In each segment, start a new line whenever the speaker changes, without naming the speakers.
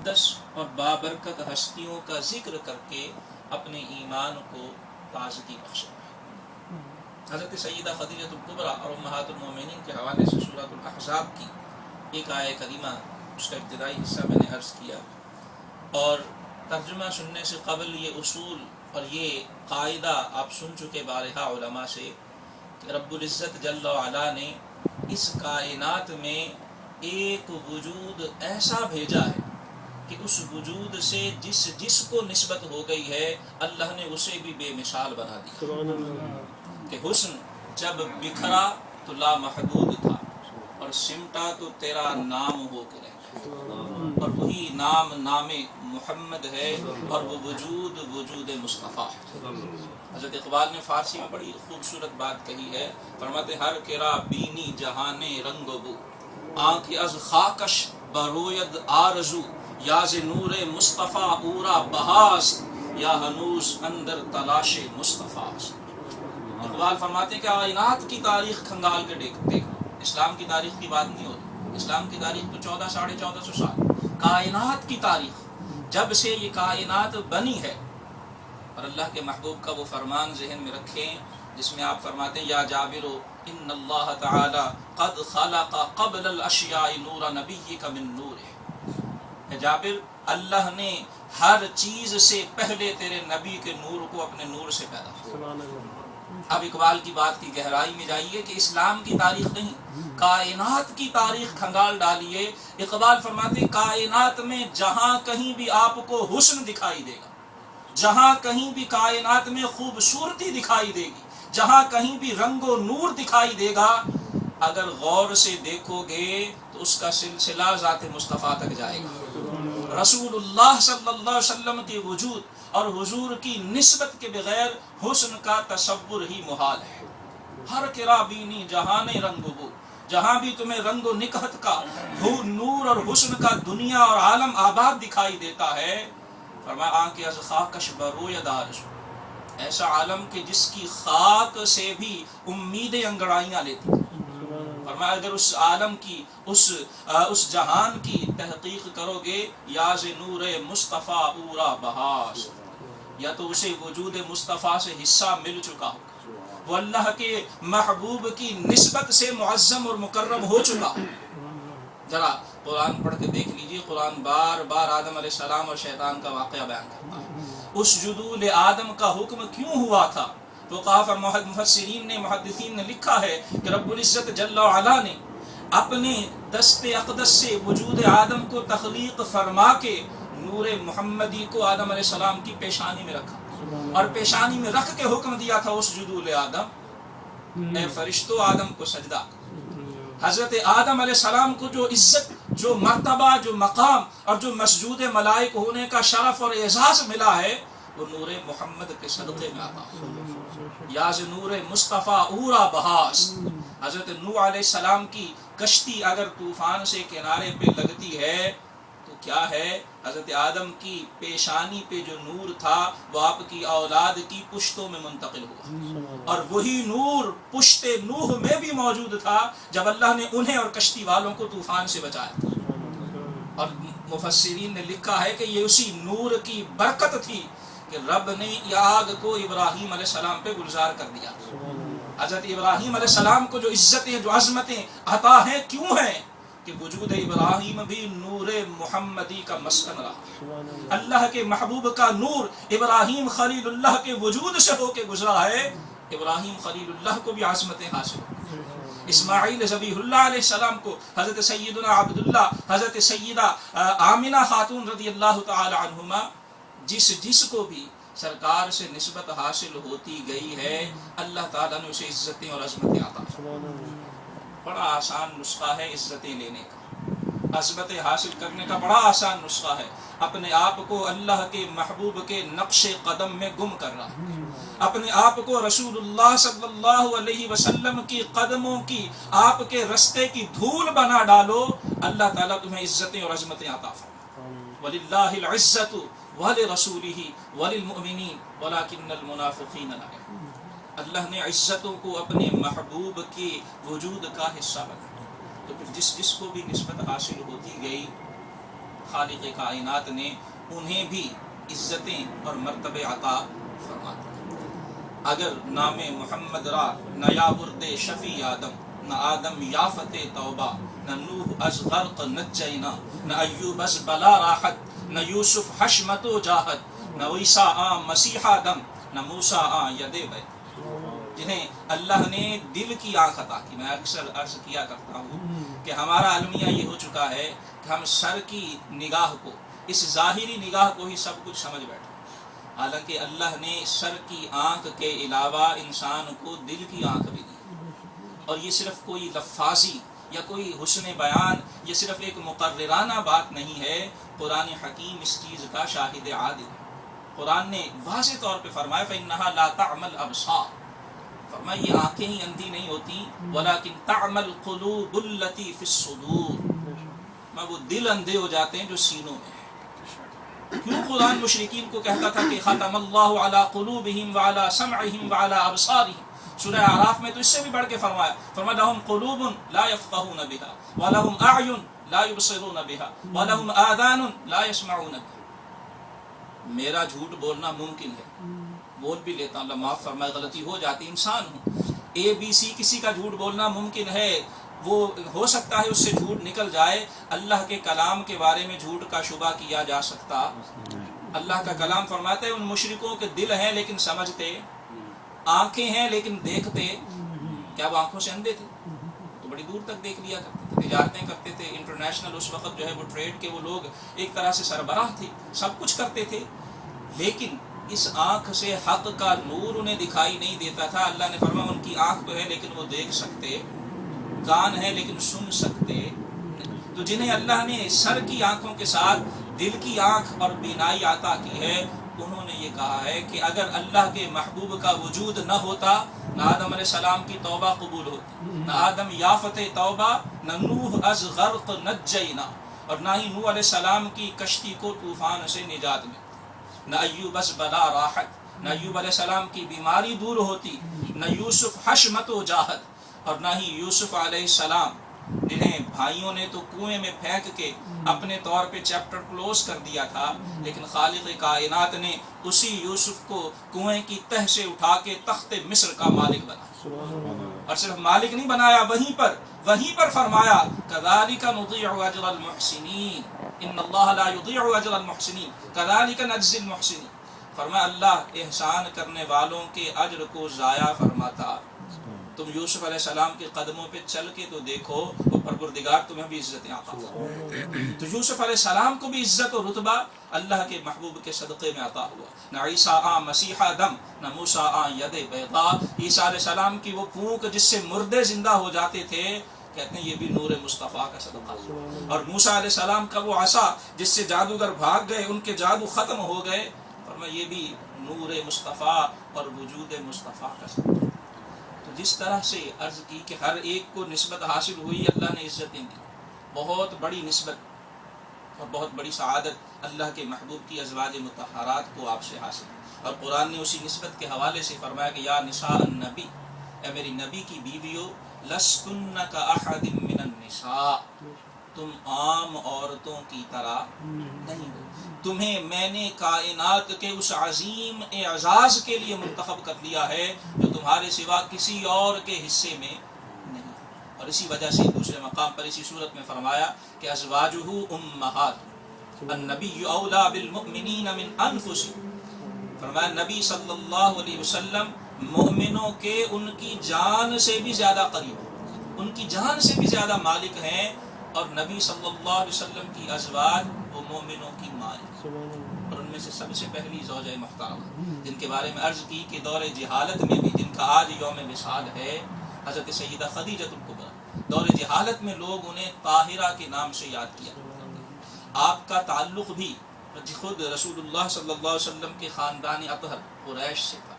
مقدس اور بابرکت ہستیوں کا ذکر کر کے اپنے ایمان کو تازگی بخشا. حضرت سیدہ خدیجہ الکبریٰ اور امہات المومنین کے حوالے سے سورۃ الاحزاب کی ایک آیہ کریمہ، اس کا ابتدائی حصہ میں نے عرض کیا، اور ترجمہ سننے سے قبل یہ اصول اور یہ قاعدہ آپ سن چکے بارہا علماء سے کہ رب العزت جل وعلا نے اس کائنات میں ایک وجود ایسا بھیجا ہے کہ اس وجود سے جس کو نسبت ہو گئی ہے اللہ نے اسے بھی بے مثال بنا دیا. کہ حسن جب بکھرا تو لامحدود تھا اور سمٹا تو تیرا نام ہو کے رہا، اور وہی نام محمد ہے، اور وہ وجود مصطفیٰ ہے. حضرت اقبال نے فارسی میں بڑی خوبصورت بات کہی ہے، فرماتے ہر کرا بینی جہانے رنگ و بو، آنکھ از خاکش بروید آرزو، یا ز نور مصطفیٰ اورا بہاست، یا ہنوز اندر تلاش مصطفیٰ. اقبال فرماتے ہیں کہ کائنات کی تاریخ کھنگال کے دیکھو. اسلام کی تاریخ کی بات نہیں ہوتی، اسلام کی تاریخ تو 1400-1450 سال. کائنات کی تاریخ، جب سے یہ کائنات بنی ہے، اور اللہ کے محبوب کا وہ فرمان ذہن میں رکھیں جس میں آپ فرماتے ہیں یا جابر ان اللہ تعالی قد خلق قبل الاشیاء نور نبیک من نورہ. جابر، اللہ نے ہر چیز سے پہلے تیرے نبی کے نور کو اپنے نور سے پیدا کیا. اب اقبال کی بات کی گہرائی میں جائیے کہ اسلام کی تاریخ نہیں، کائنات کی تاریخ کھنگال ڈالیے. اقبال فرماتے کائنات میں جہاں کہیں بھی آپ کو حسن دکھائی دے گا، جہاں کہیں بھی کائنات میں خوبصورتی دکھائی دے گی، جہاں کہیں بھی رنگ و نور دکھائی دے گا، اگر غور سے دیکھو گے تو اس کا سلسلہ ذات مصطفیٰ تک جائے گا. رسول اللہ صلی اللہ علیہ وسلم کے وجود اور حضور کی نسبت کے بغیر حسن کا تصور ہی محال ہے. ہر کرا بینی جہاں رنگ و بو، جہاں بھی تمہیں رنگ و نکہت کا، نور اور حسن کا دنیا اور عالم آباد دکھائی دیتا ہے. فرمایا آنکھ از خاکش بروید آرزو، ایسا عالم کہ جس کی خاک سے بھی امیدیں انگڑائیاں لیتی. فرمایا اگر اس عالم کی اس جہان کی تحقیق کرو گے، یا ز نور مصطفیٰ اورا بہاس، یا تو اسے وجود مصطفیٰ سے حصہ مل چکا ہوگا، وہ اللہ کے محبوب کی نسبت سے معظم اور مکرم ہو چکا. ذرا قرآن پڑھ کے دیکھ لیجیے، قرآن بار بار آدم علیہ السلام اور شیطان کا واقعہ بیان کرتا ہے. اس جدول آدم کا حکم کیوں ہوا تھا؟ تو کہا مفسرین نے، محدثین نے لکھا ہے کہ رب العزت جل وعلا نے اپنے دست اقدس سے وجود آدم کو تخلیق فرما کے نور محمدی کو آدم علیہ السلام کی پیشانی میں رکھا، اور پیشانی میں رکھ کے حکم دیا تھا اس جدول آدم، اے فرشتوں آدم کو سجدہ. حضرت آدم علیہ السلام کو جو عزت، جو مرتبہ، جو مقام اور جو مسجود ملائک ہونے کا شرف اور اعزاز ملا ہے، وہ نور محمد کے صدقے میں آتا ہے. یا ز نور مصطفیٰ اورا بہاس. حضرت نوح علیہ السلام کی کشتی اگر طوفان سے کنارے پہ لگتی ہے تو کیا ہے؟ حضرت آدم کی پیشانی پہ جو نور تھا وہ آپ کی اولاد کی پشتوں میں منتقل ہوا، اور وہی نور پشت نوح میں بھی موجود تھا جب اللہ نے انہیں اور کشتی والوں کو طوفان سے بچایا. اور مفسرین نے لکھا ہے کہ یہ اسی نور کی برکت تھی کہ رب نے آگ کو ابراہیم علیہ السلام پہ گلزار کر دیا. حضرت ابراہیم علیہ السلام کو جو عزتیں، جو عظمتیں عطا ہیں، کیوں ہیں؟ کہ وجود ابراہیم بھی نور محمدی کا مسکن رہا. اللہ کے محبوب کا نور ابراہیم خلیل اللہ کے وجود سے ہو کے گزرا ہے. ابراہیم خلیل اللہ کو بھی عظمتیں حاصل ہوئی. اسماعیل ذبیح اللہ علیہ السلام کو حضرت سیدنا عبداللہ، حضرت سیدہ آمنہ خاتون رضی اللہ تعالی عنہما، جس کو بھی سرکار سے نسبت حاصل ہوتی گئی ہے، اللہ تعالیٰ نے اسے عزتیں اور عظمتیں عطا فرمائی. بڑا آسان نسخہ ہے عزتیں لینے کا، عظمتیں حاصل کرنے کا بڑا آسان نسخہ ہے. اپنے آپ کو اللہ کے محبوب کے نقش قدم میں گم کرنا، اپنے آپ کو رسول اللہ صلی اللہ علیہ وسلم کی قدموں کی، آپ کے رستے کی دھول بنا ڈالو، اللہ تعالیٰ تمہیں عزتیں اور عظمتیں عطا فرمائے. وَلِلَّهِ الْعِزَّةُ وَلِرَسُولِهِ وَلِلْمُؤْمِنِينَ وَلَكِنَّ الْمُنَافِقِينَ لَا يَعْلَمُونَ. اللہ نے عزتوں کو اپنے محبوب کے وجود کا حصہ بنایا. تو پھر جس کو بھی نسبت حاصل ہوتی گئی خالق کائنات نے انہیں بھی عزتیں اور مرتبے عطا فرماتے ہیں۔ اگر نام محمد را نہ یاورد شفیع آدم، نہ آدم یافت توبہ، نہ نوح از غرق نجینا، نہ ایوب از بلا راحت، نہ یوسف حشمت و جاہد، نہ عیسیٰ آ مسیحا دم، نہ موسیٰ آ ید بیت، جنہیں اللہ نے دل کی آنکھ عطا کی۔ میں اکثر عرض کیا کرتا ہوں کہ ہمارا المیہ یہ ہو چکا ہے کہ ہم سر کی نگاہ کو، اس ظاہری نگاہ کو ہی سب کچھ سمجھ بیٹھے، حالانکہ اللہ نے سر کی آنکھ کے علاوہ انسان کو دل کی آنکھ بھی دی، اور یہ صرف کوئی لفاظی یا کوئی حسن بیان، یہ صرف ایک مقررانہ بات نہیں ہے، قرآن حکیم اس چیز کا شاہد عادل۔ قرآن نے واضح طور پہ فرمایا فَإِنَّهَا لَا تَعْمَى الْأَبْصَارُ، فرمایا یہ آنکھیں ہی اندھی نہیں ہوتی، وَلَكِنْ تَعْمَى الْقُلُوبُ الَّتِي فِي الصُّدُورِ، وہ دل اندھے ہو جاتے ہیں جو سینوں میں ہیں۔ کیوں قرآن مشرکین کو کہتا تھا کہ ختم اللہ علی قلوبہم وعلی سمعہم وعلی ابصارہم؟ سورہ اعراف میں تو اس سے بھی بڑھ کے فرمایا لہم قلوب لا یفقہون بہا ولہم اعین لا یبصرون بہا ولہم آذان لا یسمعون بہا۔ میرا جھوٹ بولنا ممکن ہے، بول بھی لیتا ہوں، اللہ معاف فرمائے، غلطی ہو جاتی، انسان ہوں، ABC کسی کا جھوٹ بولنا ممکن ہے، وہ ہو سکتا ہے اس سے جھوٹ نکل جائے۔ اللہ کے کلام کے بارے میں جھوٹ کا شبہ کیا جا سکتا؟ اللہ کا کلام فرماتے ہیں ان مشرکوں کے دل ہیں لیکن سمجھتے، آنکھیں ہیں لیکن دیکھتے، کیا وہ آنکھوں سے اندھے تھے؟ تو بڑی دور تک دیکھ لیا کرتے تھے، تجارتیں کرتے تھے، انٹرنیشنل اس وقت جو ہے وہ ٹریڈ کے وہ لوگ ایک طرح سے سربراہ تھے، سب کچھ کرتے تھے، لیکن اس آنکھ سے حق کا نور انہیں دکھائی نہیں دیتا تھا۔ اللہ نے فرمایا ان کی آنکھ تو ہے لیکن وہ دیکھ سکتے، کان ہے لیکن سن سکتے۔ تو جنہیں اللہ نے سر کی آنکھوں کے ساتھ دل کی آنکھ اور بینائی عطا کی ہے، انہوں نے یہ کہا ہے کہ اگر اللہ کے محبوب کا وجود نہ ہوتا، نہ آدم علیہ السلام کی توبہ قبول ہوتی، نہ آدم یافت توبہ، نہ نوح از غرق نجینا، اور نہ ہی نوح علیہ السلام کی کشتی کو طوفان سے نجات ملتی، نہ ایوب از بلا راحت، نہ ایوب علیہ السلام کی بیماری دور ہوتی، نہ یوسف حشمت و جاہد، اور نہ ہی یوسف علیہ السلام جنہیں بھائیوں نے تو کنویں میں پھینک کے اپنے طور پہ چیپٹر کلوز کر دیا تھا، لیکن خالق کائنات نے اسی یوسف کو کنویں کی تہ سے اٹھا کے تخت مصر کا مالک بنایا، اور صرف مالک نہیں بنایا، وہیں پر فرمایا کذالک نضیع اجر المحسنین، ان اللہ لا یضیع اجر المحسنین کذالک نجزی المحسنین، فرمایا اللہ احسان کرنے والوں کے اجر کو ضائع فرماتا۔ تم یوسف علیہ السلام کے قدموں پہ چل کے تو دیکھو، پروردگار تمہیں بھی عزتیں عطا فرمائے۔ تو یوسف علیہ السلام کو بھی عزت و رتبہ اللہ کے محبوب کے صدقے میں عطا ہوا۔ نہ عیسیٰ آ مسیحا دم، نہ موسیٰ آ ید بیضا، عیسیٰ علیہ السلام کی وہ پھونک جس سے مردے زندہ ہو جاتے تھے، کہتے ہیں یہ بھی نور مصطفیٰ کا صدقہ، اور موسیٰ علیہ السلام کا وہ عصا جس سے جادوگر بھاگ گئے، ان کے جادو ختم ہو گئے، فرمایا یہ بھی نور مصطفیٰ اور وجود مصطفیٰ کا صدقہ۔ جس طرح سے عرض کی کہ ہر ایک کو نسبت حاصل ہوئی، اللہ نے عزتیں دی، بہت بڑی نسبت اور بہت بڑی سعادت اللہ کے محبوب کی ازواج مطہرات کو آپ سے حاصل، اور قرآن نے اسی نسبت کے حوالے سے فرمایا کہ یا نساء النبی، اے میری نبی کی بیویوں، لستن کاحد من النساء، تم عام عورتوں کی طرح نہیں ہو، تمہیں میں نے کائنات کے اس عظیم اعزاز کے لیے منتخب کر لیا ہے جو تمہارے سوا کسی اور کے حصے میں نہیں، اور اسی وجہ سے دوسرے مقام پر اسی صورت میں فرمایا کہ ازواجہ امہات، النبی اولی بالمؤمنین من انفسہم، فرمایا نبی صلی اللہ علیہ وسلم مومنوں کے ان کی جان سے بھی زیادہ قریب، ان کی جان سے بھی زیادہ مالک ہیں، اور نبی صلی اللہ علیہ وسلم کی ازواج وہ مومنوں کی مالک، اور ان میں سے سب سے پہلی زوجہ محترمہ جن کے بارے میں عرض کی کہ دور جہالت میں بھی، جن کا آج یوم وصال ہے، حضرت سیدہ خدیجہ الکبریٰ، دور جہالت میں لوگ انہیں طاہرہ کے نام سے یاد کیا کرتے ہیں۔ آپ کا تعلق بھی خود رسول اللہ صلی اللہ علیہ وسلم کے خاندان اطہر قریش سے تھا،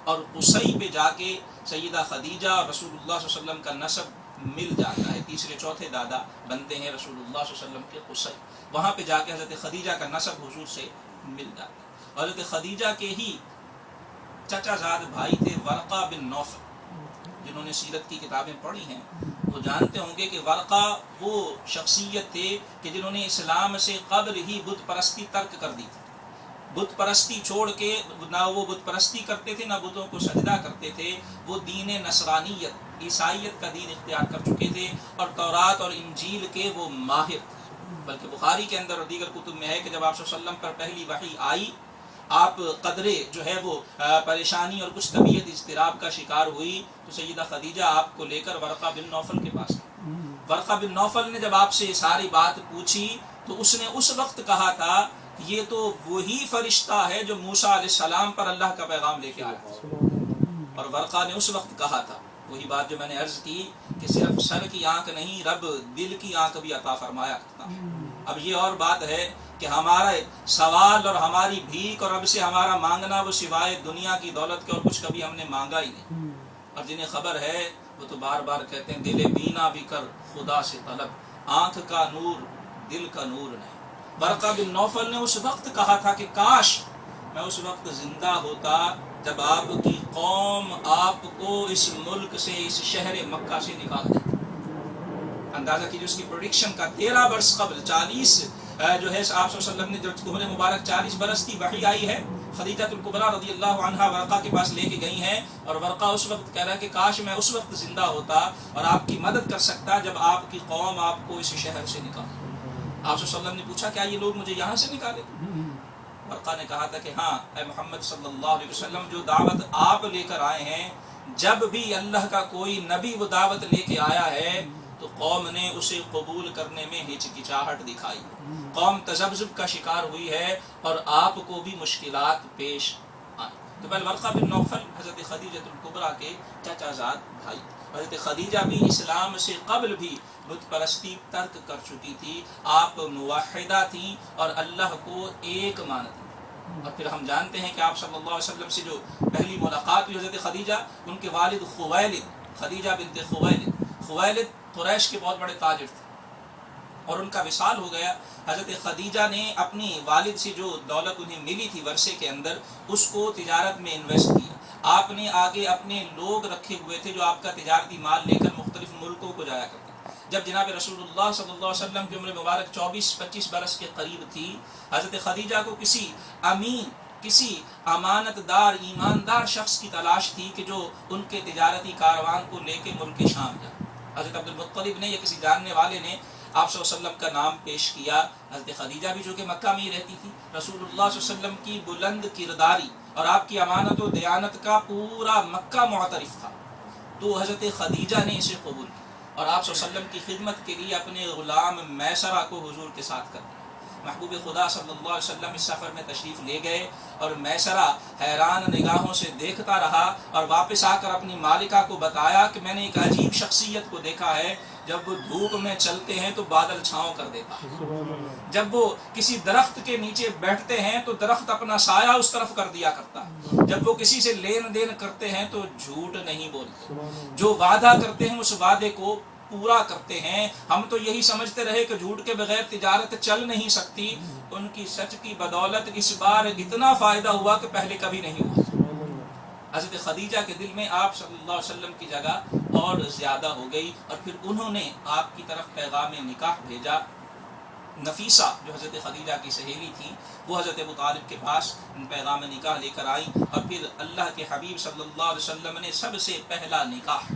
اور قصی پہ جا کے سیدہ خدیجہ اور رسول اللہ صلی اللہ علیہ وسلم کا نسب مل جاتا ہے، تیسرے چوتھے دادا بنتے ہیں رسول اللہ صلی اللہ علیہ وسلم کے قصی، وہاں پہ جا کے حضرت خدیجہ کا نسب حضور سے مل جاتا ہے۔ حضرت خدیجہ کے ہی چچا زاد بھائی تھے ورقہ بن نوفل، جنہوں نے سیرت کی کتابیں پڑھی ہیں، وہ جانتے ہوں گے کہ ورقہ وہ شخصیت تھے کہ جنہوں نے اسلام سے قبل ہی بت پرستی ترک کر دی تھی. بت پرستی چھوڑ کے نہ وہ بت پرستی کرتے تھے، نہ بتوں کو سجدہ کرتے تھے. وہ دین نصرانیت، عیسائیت کا دین اختیار کر چکے تھے، اور تورات اور انجیل کے وہ ماہر تھے. بلکہ بخاری کے اندر اور دیگر کتب میں ہے کہ جب آپ صلی اللہ علیہ وسلم پر پہلی وحی آئی، آپ قدرے جو ہے وہ پریشانی اور کچھ طبیعت اضطراب کا شکار ہوئی، تو سیدہ خدیجہ آپ کو لے کر ورقہ بن نوفل کے پاس گئی. ورقہ بن نوفل نے جب آپ سے یہ ساری بات پوچھی تو اس نے اس وقت کہا تھا کہ یہ تو وہی فرشتہ ہے جو موسیٰ علیہ السلام پر اللہ کا پیغام لے کے آیا. اور ورقہ نے اس وقت کہا تھا وہی بات جو میں نے عرض کی کہ صرف سر کی آنکھ نہیں، رب دل کی آنکھ بھی عطا فرمایا کرتا ہے. اب یہ اور بات ہے کہ ہمارا سوال اور ہماری بھیک اور رب سے ہمارا مانگنا وہ سوائے دنیا کی دولت کے اور کچھ کبھی ہم نے مانگا ہی نہیں. اور جنہیں خبر ہے وہ تو بار بار کہتے ہیں دل بینا بھی کر خدا سے طلب، آنکھ کا نور دل کا نور نہیں. ورقہ بن نوفل نے اس وقت کہا تھا کہ کاش میں اس وقت زندہ ہوتا جب آپ کی قوم آپ کو اس ملک سے، اس شہر مکہ سے نکال دیتی. اندازہ کیجیے اس کی پروڈکشن کا 13 برس قبل، 40 جو ہے آپ صلی اللہ علیہ وسلم نے جب عمر مبارک 40 برس کی وحی آئی ہے، خدیجہ الکبریٰ رضی اللہ عنہا ورقہ کے پاس لے کے گئی ہیں، اور ورقہ اس وقت کہہ رہا ہے کہ کاش میں اس وقت زندہ ہوتا اور آپ کی مدد کر سکتا جب آپ کی قوم آپ کو اس شہر سے نکالے. آپ صلی اللہ علیہ وسلم نے پوچھا کیا یہ لوگ مجھے یہاں سے نکالے؟ ورقہ نے کہا تھا کہ ہاں اے محمد صلی اللہ علیہ وسلم، جو دعوت آپ لے کر آئے ہیں، جب بھی اللہ کا کوئی نبی وہ دعوت لے کے آیا ہے تو قوم نے اسے قبول کرنے میں ہچکچاہٹ دکھائی، قوم تذبذب کا شکار ہوئی ہے اور آپ کو بھی مشکلات پیش آئیں. تو بل ورقہ بن نوفل حضرت خدیجہ الکبریٰ کے چچا زاد بھائی. حضرت خدیجہ بھی اسلام سے قبل بھی بت پرستی ترک کر چکی تھی. آپ موحدہ تھیں اور اللہ کو ایک مانتی. اور پھر ہم جانتے ہیں کہ آپ صلی اللہ علیہ وسلم سے جو پہلی ملاقات ہوئی حضرت خدیجہ، ان کے والد خویلد، خدیجہ بنت خویلد قریش کے بہت بڑے تاجر تھے، اور ان کا وصال ہو گیا. حضرت خدیجہ نے اپنی والد سے جو دولت انہیں ملی تھی ورثے کے اندر، اس کو تجارت میں انویسٹ کیا. آپ نے آگے اپنے لوگ رکھے ہوئے تھے جو آپ کا تجارتی مال لے کر مختلف ملکوں کو جایا کرتے. جب جناب رسول اللہ صلی اللہ علیہ وسلم کی عمر مبارک 24-25 برس کے قریب تھی، حضرت خدیجہ کو کسی امین، کسی امانت دار، ایماندار شخص کی تلاش تھی کہ جو ان کے تجارتی کاروان کو لے کے ملک شام جائے. حضرت عبد المطلب نے یا کسی جاننے والے نے آپ صلی اللہ علیہ وسلم کا نام پیش کیا. حضرت خدیجہ بھی جو کہ مکہ میں ہی رہتی تھی، رسول اللہ صلی اللہ علیہ وسلم کی بلند کرداری اور آپ کی امانت و دیانت کا پورا مکہ معترف تھا. تو حضرت خدیجہ نے اسے قبول کیا اور آپ صلی اللہ علیہ وسلم کی خدمت کے لیے اپنے غلام میسرہ کو حضور کے ساتھ کر دیا. محبوب خدا صلی اللہ علیہ وسلم اس سفر میں تشریف لے گئے اور میسرہ حیران نگاہوں سے دیکھتا رہا اور واپس آ کر اپنی مالکہ کو بتایا کہ میں نے ایک عجیب شخصیت کو دیکھا ہے، جب وہ دھوپ میں چلتے ہیں تو بادل چھاؤں کر دیتا ہے، جب وہ کسی درخت کے نیچے بیٹھتے ہیں تو درخت اپنا سایہ اس طرف کر دیا کرتا ہے، جب وہ کسی سے لین دین کرتے ہیں تو جھوٹ نہیں بولتے، جو وعدہ کرتے ہیں اس وعدے کو پورا کرتے ہیں. ہم تو یہی سمجھتے رہے کہ جھوٹ کے بغیر تجارت چل نہیں سکتی، ان کی سچ کی بدولت اس بار اتنا فائدہ ہوا کہ پہلے کبھی نہیں ہوا. حضرت خدیجہ کے دل میں آپ صلی اللہ علیہ وسلم کی جگہ اور زیادہ ہو گئی، اور پھر انہوں نے آپ کی طرف پیغام نکاح بھیجا. نفیسہ جو حضرت خدیجہ کی سہیلی تھی، وہ حضرت ابو طالب کے پاس پیغام نکاح لے کر آئیں، اور پھر اللہ کے حبیب صلی اللہ علیہ وسلم نے سب سے پہلا نکاح.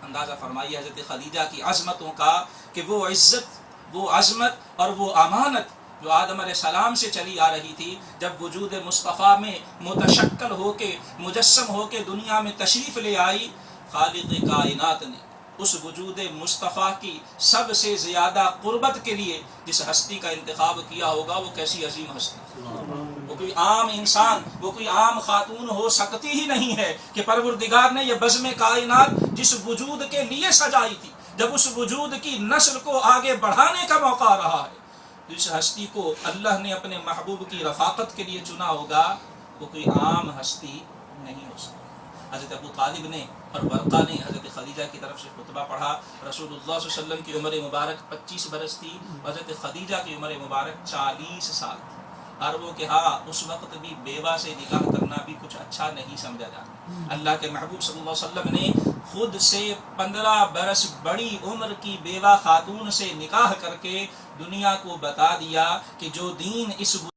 اندازہ فرمائیے حضرت خدیجہ کی عظمتوں کا کہ وہ عزت، وہ عظمت اور وہ امانت جو آدم علیہ السلام سے چلی آ رہی تھی، جب وجود مصطفیٰ میں متشکل ہو کے، مجسم ہو کے دنیا میں تشریف لے آئی، خالق کائنات نے اس وجود مصطفیٰ کی سب سے زیادہ قربت کے لیے جس ہستی کا انتخاب کیا ہوگا، وہ کیسی عظیم ہستی، وہ کوئی عام انسان، وہ کوئی عام خاتون ہو سکتی ہی نہیں ہے کہ پروردگار نے یہ بزم کائنات جس وجود کے لیے سجائی تھی، جب اس وجود کی نسل کو آگے بڑھانے کا موقع آ رہا ہے، جس ہستی کو اللہ نے اپنے محبوب کی رفاقت کے لیے چنا ہوگا، وہ کوئی عام ہستی نہیں ہو سکتی. حضرت ابو طالب نے اور ورقہ نے حضرت خدیجہ کی طرف سے خطبہ پڑھا. رسول اللہ صلی اللہ علیہ وسلم کی عمر مبارک 25 برس تھی، حضرت خدیجہ کی عمر مبارک 40 سال تھی. عربوں کے ہاں اس وقت بھی بیوہ سے نکاح کرنا بھی کچھ اچھا نہیں سمجھا جاتا. اللہ کے محبوب صلی اللہ علیہ وسلم نے خود سے 15 برس بڑی عمر کی بیوہ خاتون سے نکاح کر کے دنیا کو بتا دیا کہ جو دین اس